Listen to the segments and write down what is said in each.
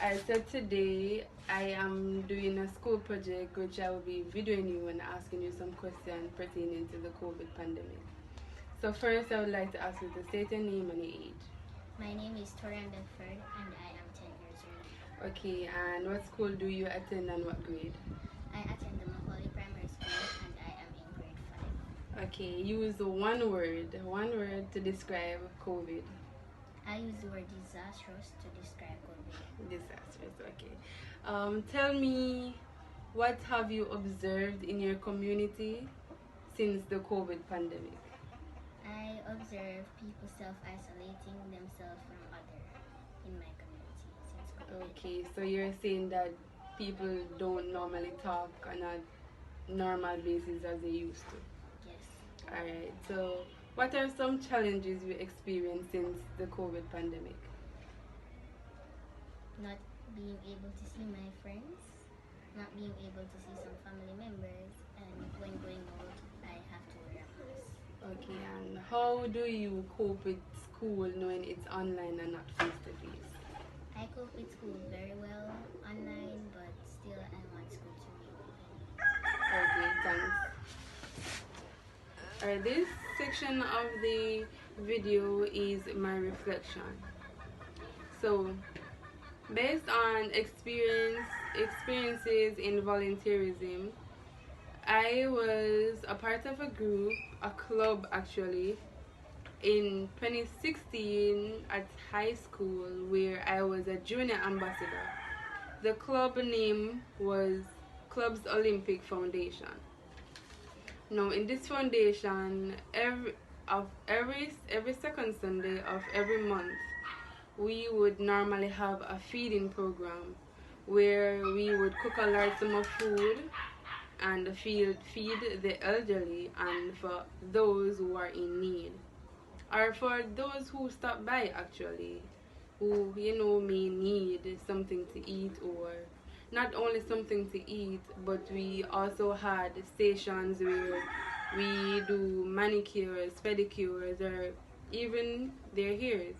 So today I am doing a school project which I will be videoing you and asking you some questions pertaining to the COVID pandemic. So first I would like to ask you to state your name and your age. My name is Torian Bedford and I am 10 years old. Okay, and what school do you attend and what grade? I attend the Macaulay Primary School and I am in grade 5. Okay, use one word to describe COVID. I use the word disastrous to describe COVID. Disastrous, okay. Tell me, what have you observed in your community since the COVID pandemic? I observe people self-isolating themselves from others in my community since COVID. Okay, so you're saying that people don't normally talk on a normal basis as they used to. Yes. Alright, so what are some challenges you experienced since the COVID pandemic? Not being able to see my friends, not being able to see some family members, and when going out, I have to wear a mask. Okay, and how do you cope with school knowing it's online and not face to face? I cope with school very well online, but still I want school to be open. Okay, thanks. Alright, this section of the video is my reflection. So, based on experiences in volunteerism, I was a part of a group, a club actually, in 2016 at high school where I was a junior ambassador. The club name was Club's Olympic Foundation. Now in this foundation, every second Sunday of every month, we would normally have a feeding program where we would cook a large sum of food and feed the elderly and for those who are in need, or for those who stop by actually, who may need something to eat, or not only something to eat, but we also had stations where we do manicures, pedicures, or even their hairs.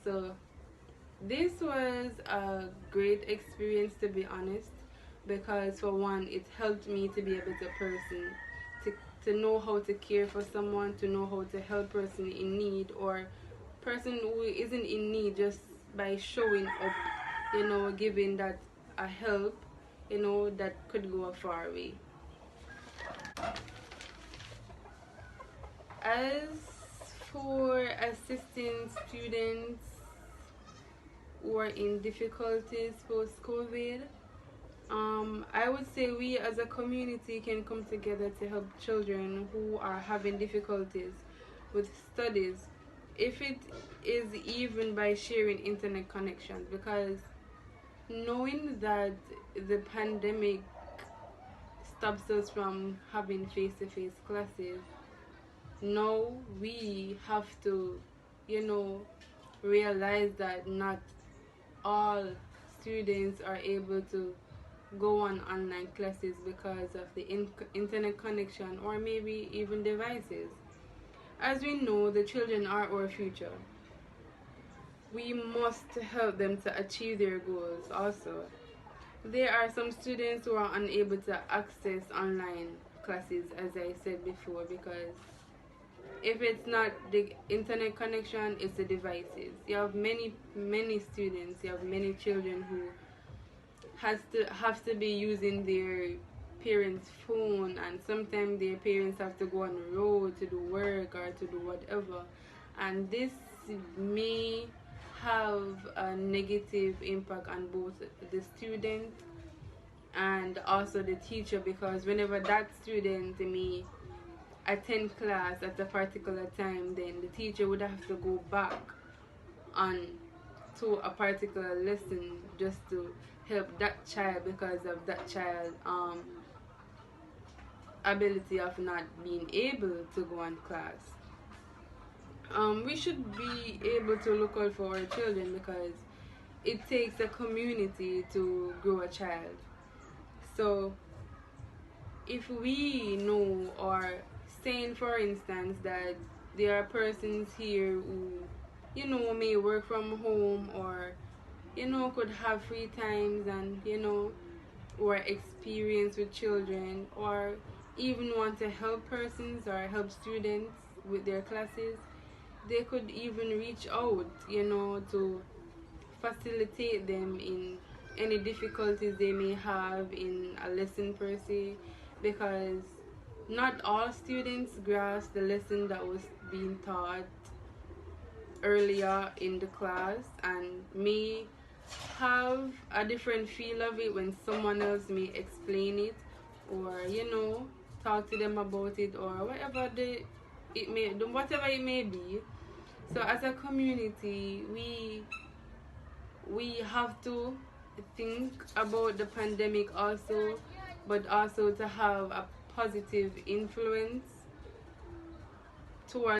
So this was a great experience, to be honest, because for one, it helped me to be a better person, to know how to care for someone, to know how to help person in need, or person who isn't in need, just by showing up, giving that a help, that could go a far way. As for assisting students who are in difficulties post-COVID, I would say we as a community can come together to help children who are having difficulties with studies, if it is even by sharing internet connections, because knowing that the pandemic stops us from having face-to-face classes, now we have to, realize that not all students are able to go on online classes because of the internet connection or maybe even devices. As we know, the children are our future. We must help them to achieve their goals also. There are some students who are unable to access online classes, as I said before, because if it's not the internet connection, it's the devices. You have many students, you have many children who have to be using their parents' phone, and sometimes their parents have to go on the road to do work or to do whatever, and this may have a negative impact on both the student and also the teacher, because whenever that student may attend class at a particular time, then the teacher would have to go back on to a particular lesson just to help that child, because of that child ability of not being able to go on class. We should be able to look out for our children, because it takes a community to grow a child. So if we know, or saying for instance that there are persons here who may work from home, or could have free times and, or experience with children, or even want to help persons or help students with their classes, they could even reach out, to facilitate them in any difficulties they may have in a lesson per se, because not all students grasp the lesson that was being taught earlier in the class and may have a different feel of it when someone else may explain it, or talk to them about it, or whatever it may be. So as a community, we have to think about the pandemic also, but also to have a positive influence towards